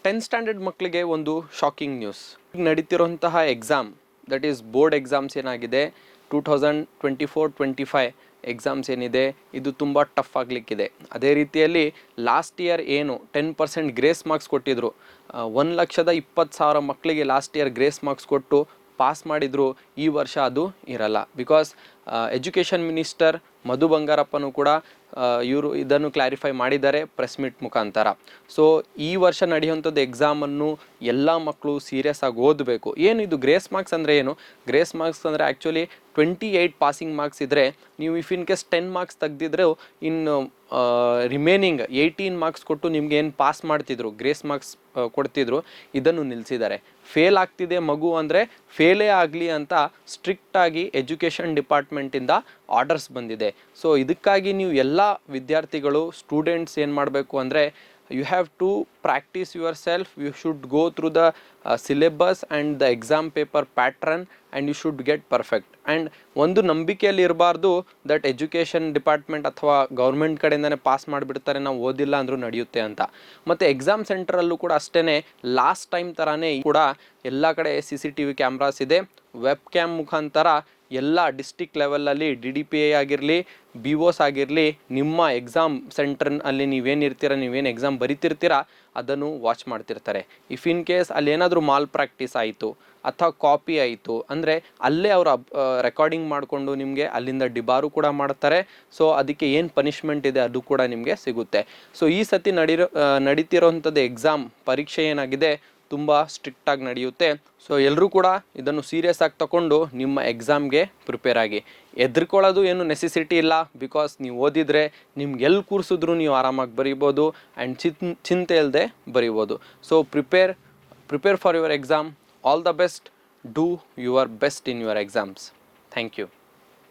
10th standard ಮಕ್ಕಳಿಗೆ ಒಂದು shocking news. ನಡೀತಿರುವಂತಹ exam, that is board exams ಏನಾಗಿದೆ 2024-25 ಎಕ್ಸಾಮ್ಸ್ ಏನಿದೆ, ಇದು ತುಂಬ ಟಫ್ ಆಗಲಿಕ್ಕಿದೆ. ಅದೇ ರೀತಿಯಲ್ಲಿ ಲಾಸ್ಟ್ ಇಯರ್ ಏನು 10% ಗ್ರೇಸ್ ಮಾರ್ಕ್ಸ್ ಕೊಟ್ಟಿದ್ರು, 1,20,000 ಮಕ್ಕಳಿಗೆ ಲಾಸ್ಟ್ ಇಯರ್ ಗ್ರೇಸ್ ಮಾರ್ಕ್ಸ್ ಕೊಟ್ಟು ಪಾಸ್ ಮಾಡಿದ್ರು. ಈ ವರ್ಷ ಅದು ಇರಲ್ಲ. ಬಿಕಾಸ್ ಎಜುಕೇಷನ್ ಮಿನಿಸ್ಟರ್ ಮಧು ಬಂಗಾರಪ್ಪನೂ ಕೂಡ ಇವರು ಇದನ್ನು ಕ್ಲಾರಿಫೈ ಮಾಡಿದ್ದಾರೆ ಪ್ರೆಸ್ ಮೀಟ್ ಮುಖಾಂತರ. ಸೊ ಈ ವರ್ಷ ನಡೆಯುವಂಥದ್ದು ಎಕ್ಸಾಮನ್ನು ಎಲ್ಲ ಮಕ್ಕಳು ಸೀರಿಯಸ್ ಆಗಿ ಓದಬೇಕು. ಏನು ಇದು ಗ್ರೇಸ್ ಮಾರ್ಕ್ಸ್ ಅಂದರೆ ಏನು? ಗ್ರೇಸ್ ಮಾರ್ಕ್ಸ್ ಅಂದರೆ ಆ್ಯಕ್ಚುಲಿ 28 ಪಾಸಿಂಗ್ ಮಾರ್ಕ್ಸ್ ಇದ್ದರೆ, ನೀವು ಇಫ್ ಇನ್ ಕೇಸ್ 10 ಮಾರ್ಕ್ಸ್ ತೆಗೆದಿದ್ರೆ ಇನ್ನು ರಿಮೇನಿಂಗ್ 18 ಮಾರ್ಕ್ಸ್ ಕೊಟ್ಟು ನಿಮ್ಗೆ ಏನು ಪಾಸ್ ಮಾಡ್ತಿದ್ರು, ಗ್ರೇಸ್ ಮಾರ್ಕ್ಸ್ ಕೊಡ್ತಿದ್ರು, ಇದನ್ನು ನಿಲ್ಲಿಸಿದ್ದಾರೆ. ಫೇಲ್ ಆಗ್ತಿದೆ ಮಗು ಅಂದರೆ ಫೇಲೇ ಆಗಲಿ ಅಂತ ಸ್ಟ್ರಿಕ್ಟಾಗಿ ಎಜುಕೇಷನ್ ಡಿಪಾರ್ಟ್ಮೆಂಟಿಂದ ಆರ್ಡರ್ಸ್ ಬಂದಿದೆ. ಸೊ ಇದಕ್ಕಾಗಿ ನೀವು ಎಲ್ಲ ವಿದ್ಯಾರ್ಥಿಗಳು, ಸ್ಟೂಡೆಂಟ್ಸ್ ಏನು ಮಾಡಬೇಕು ಅಂದರೆ, you have to practice yourself. You should go through the syllabus and the exam paper pattern and you should get perfect. And ಒಂದು ನಂಬಿಕೆಯಲ್ಲಿ ಇರಬಾರ್ದು ದಟ್ ಎಜುಕೇಷನ್ ಡಿಪಾರ್ಟ್ಮೆಂಟ್ ಅಥವಾ ಗೌರ್ಮೆಂಟ್ ಕಡೆಯಿಂದನೇ ಪಾಸ್ ಮಾಡಿಬಿಡ್ತಾರೆ, ನಾವು ಓದಿಲ್ಲ ಅಂದರೂ ನಡೆಯುತ್ತೆ ಅಂತ. ಮತ್ತು ಎಕ್ಸಾಮ್ ಸೆಂಟರಲ್ಲೂ ಕೂಡ ಅಷ್ಟೇ, ಲಾಸ್ಟ್ ಟೈಮ್ ಥರನೇ ಕೂಡ ಎಲ್ಲ ಕಡೆ CCTV ಕ್ಯಾಮ್ರಾಸ್ ಇದೆ. ವೆಬ್ ಕ್ಯಾಮ್ ಮುಖಾಂತರ ಎಲ್ಲ ಡಿಸ್ಟಿಕ್ ಲೆವೆಲಲ್ಲಿ DDPI ಆಗಿರಲಿ, BOS ಆಗಿರಲಿ, ನಿಮ್ಮ ಎಕ್ಸಾಮ್ ಸೆಂಟರ್ನಲ್ಲಿ ನೀವೇನಿರ್ತೀರ, ನೀವೇನು ಎಕ್ಸಾಮ್ ಬರಿತಿರ್ತೀರ ಅದನ್ನು ವಾಚ್ ಮಾಡ್ತಿರ್ತಾರೆ. ಇಫ್ ಇನ್ ಕೇಸ್ ಅಲ್ಲಿ ಏನಾದರೂ ಮಾಲ್ ಪ್ರಾಕ್ಟೀಸ್ ಆಯಿತು ಅಥವಾ ಕಾಪಿ ಆಯಿತು ಅಂದರೆ ಅಲ್ಲೇ ಅವರು ರೆಕಾರ್ಡಿಂಗ್ ಮಾಡಿಕೊಂಡು ನಿಮಗೆ ಅಲ್ಲಿಂದ ಡಿಬಾರು ಕೂಡ ಮಾಡ್ತಾರೆ. ಸೊ ಅದಕ್ಕೆ ಏನು ಪನಿಷ್ಮೆಂಟ್ ಇದೆ ಅದು ಕೂಡ ನಿಮಗೆ ಸಿಗುತ್ತೆ. ಸೊ ಈ ಸತಿ ನಡೀತಿರೋವಂಥದ್ದು ಎಕ್ಸಾಮ್ ಪರೀಕ್ಷೆ ಏನಾಗಿದೆ ತುಂಬ ಸ್ಟ್ರಿಕ್ಟಾಗಿ ನಡೆಯುತ್ತೆ. ಸೊ ಎಲ್ಲರೂ ಕೂಡ ಇದನ್ನು ಸೀರಿಯಸ್ ಆಗಿ ತಗೊಂಡು ನಿಮ್ಮ ಎಕ್ಸಾಮ್ಗೆ ಪ್ರಿಪೇರ್ ಆಗಿ. ಹೆದರ್ಕೊಳ್ಳೋದು ಏನು ನೆಸೆಸಿಟಿ ಇಲ್ಲ. ಬಿಕಾಸ್ ನೀವು ಓದಿದರೆ ನಿಮ್ಗೆ ಎಲ್ಲಿ ಕೂರಿಸಿದ್ರು ನೀವು ಆರಾಮಾಗಿ ಬರಿಬೋದು ಆ್ಯಂಡ್ ಚಿಂತೆ ಇಲ್ಲದೆ ಬರಿಬೋದು. So prepare for your exam. All the best. Do your best in your exams. Thank you.